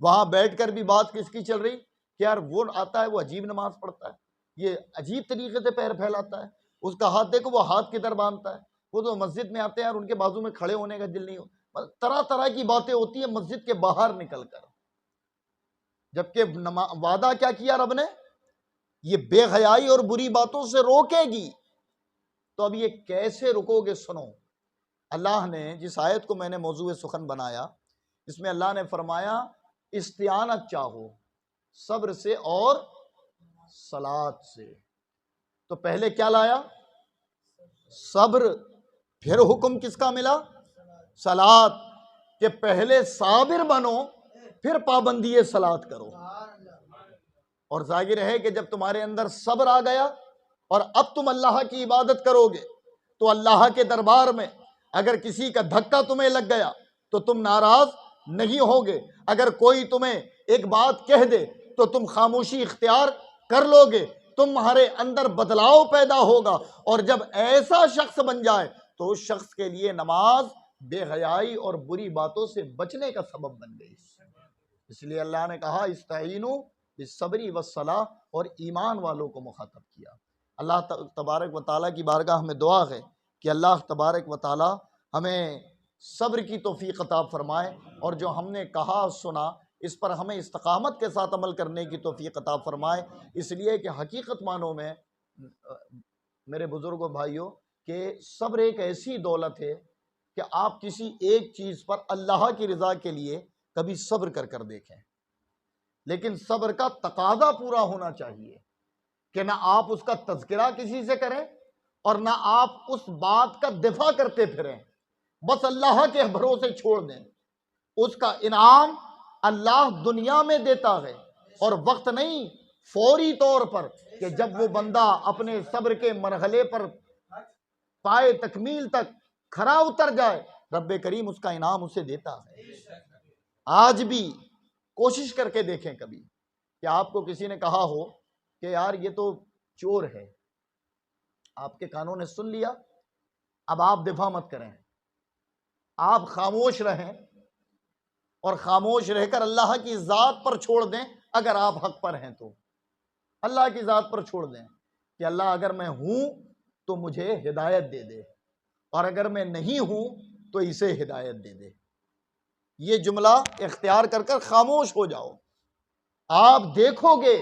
وہاں بیٹھ کر بھی بات کس کی چل رہی کہ یار وہ آتا ہے وہ عجیب نماز پڑھتا ہے، یہ عجیب طریقے سے پیر پھیلاتا ہے، اس کا ہاتھ دیکھو وہ ہاتھ کدھر باندھتا ہے، وہ تو مسجد میں آتے ہیں اور ان کے بازو میں کھڑے ہونے کا دل نہیں ہو، طرح طرح کی باتیں ہوتی ہیں مسجد کے باہر نکل کر، جبکہ وعدہ کیا کیا رب نے؟ یہ بے حیائی اور بری باتوں سے روکے گی۔ تو اب یہ کیسے رکو گے؟ سنو، اللہ نے جس آیت کو میں نے موضوع سخن بنایا، اس میں اللہ نے فرمایا استعانت چاہو صبر سے اور صلات سے۔ تو پہلے کیا لایا؟ صبر، پھر حکم کس کا ملا؟ صلات، کہ پہلے صابر بنو پھر پابندی صلات کرو۔ اور ظاہر ہے کہ جب تمہارے اندر صبر آ گیا اور اب تم اللہ کی عبادت کرو گے تو اللہ کے دربار میں اگر کسی کا دھکا تمہیں لگ گیا تو تم ناراض نہیں ہوگے، اگر کوئی تمہیں ایک بات کہہ دے تو تم خاموشی اختیار کر لو گے، تمہارے اندر بدلاؤ پیدا ہوگا، اور جب ایسا شخص بن جائے تو اس شخص کے لیے نماز بے حیائی اور بری باتوں سے بچنے کا سبب بن گئی۔ اس لیے اللہ نے کہا استعینوا بالصبر والصلاۃ، اور ایمان والوں کو مخاطب کیا۔ اللہ تبارک و تعالیٰ کی بارگاہ میں دعا ہے کہ اللہ تبارک و تعالیٰ ہمیں صبر کی توفیق عطا فرمائے، اور جو ہم نے کہا سنا اس پر ہمیں استقامت کے ساتھ عمل کرنے کی توفیق عطا فرمائے، اس لیے کہ حقیقت معنوں میں میرے بزرگوں بھائیوں کہ صبر ایک ایسی دولت ہے کہ آپ کسی ایک چیز پر اللہ کی رضا کے لیے کبھی صبر کر کر دیکھیں، لیکن صبر کا تقاضا پورا ہونا چاہیے کہ نہ آپ اس کا تذکرہ کسی سے کریں اور نہ آپ اس بات کا دفاع کرتے پھریں، بس اللہ کے بھروسے چھوڑ دیں۔ اس کا انعام اللہ دنیا میں دیتا ہے، اور وقت نہیں، فوری طور پر، کہ جب وہ بندہ اپنے صبر کے مرحلے پر پائے تکمیل تک کھرا اتر جائے، رب کریم اس کا انعام اسے دیتا ہے۔ آج بھی کوشش کر کے دیکھیں کبھی کہ آپ کو کسی نے کہا ہو کہ یار یہ تو چور ہے، آپ کے کانوں نے سن لیا، اب آپ دفاع مت کریں، آپ خاموش رہیں اور خاموش رہ کر اللہ کی ذات پر چھوڑ دیں۔ اگر آپ حق پر ہیں تو اللہ کی ذات پر چھوڑ دیں کہ اللہ اگر میں ہوں تو مجھے ہدایت دے دے، اور اگر میں نہیں ہوں تو اسے ہدایت دے دے۔ یہ جملہ اختیار کر کر خاموش ہو جاؤ۔ آپ دیکھو گے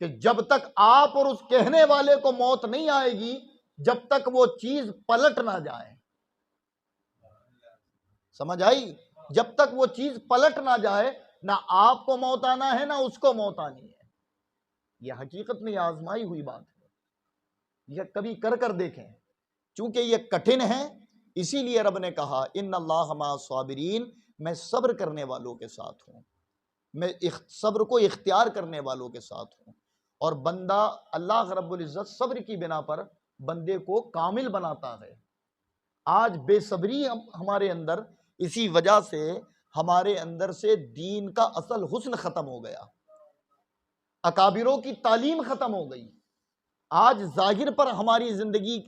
کہ جب تک آپ اور اس کہنے والے کو موت نہیں آئے گی، جب تک وہ چیز پلٹ نہ جائے۔ سمجھ آئی؟ جب تک وہ چیز پلٹ نہ جائے، نہ آپ کو موت آنا ہے نہ اس کو موت آنی ہے۔ یہ حقیقت میں آزمائی ہوئی بات ہے، یہ کبھی کر کر دیکھیں۔ چونکہ یہ کٹھن ہے، اسی لیے رب نے کہا ان اللہ مع الصابرین، میں صبر کرنے والوں کے ساتھ ہوں، میں صبر کو اختیار کرنے والوں کے ساتھ ہوں۔ اور بندہ اللہ رب العزت صبر کی بنا پر بندے کو کامل بناتا ہے۔ آج بے صبری ہمارے اندر، اسی وجہ سے ہمارے اندر سے دین کا اصل حسن ختم ہو گیا، اکابروں کی تعلیم ختم ہو گئی۔ آج ظاہر پر ہماری زندگی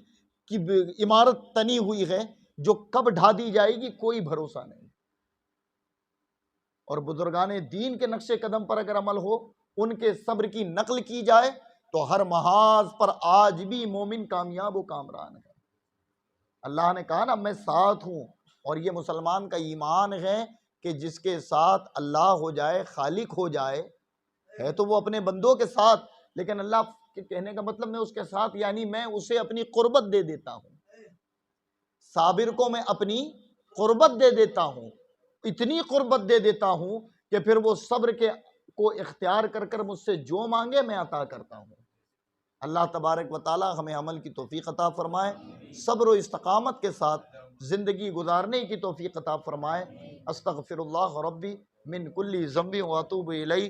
کی عمارت تنی ہوئی ہے، جو کب ڈھا دی جائے گی کوئی بھروسہ نہیں۔ اور بزرگان دین کے نقش قدم پر اگر عمل ہو، ان کے صبر کی نقل کی جائے، تو ہر محاذ پر آج بھی مومن کامیاب و کامران ہے۔ اللہ نے کہا نا میں ساتھ ہوں، اور یہ مسلمان کا ایمان ہے کہ جس کے ساتھ اللہ ہو جائے، خالق ہو جائے، ہے تو وہ اپنے بندوں کے ساتھ، لیکن اللہ کے کہنے کا مطلب میں اس کے ساتھ یعنی میں اسے اپنی قربت دے دیتا ہوں، صابر کو میں اپنی قربت دے دیتا ہوں، اتنی قربت دے دیتا ہوں کہ پھر وہ صبر کو اختیار کر کر مجھ سے جو مانگے میں عطا کرتا ہوں۔ اللہ تبارک و تعالی ہمیں عمل کی توفیق عطا فرمائے، صبر و استقامت کے ساتھ زندگی گزارنے کی توفیق عطا فرمائے۔ استغفر اللہ ربی من کل ذنب و اتوب الیہ۔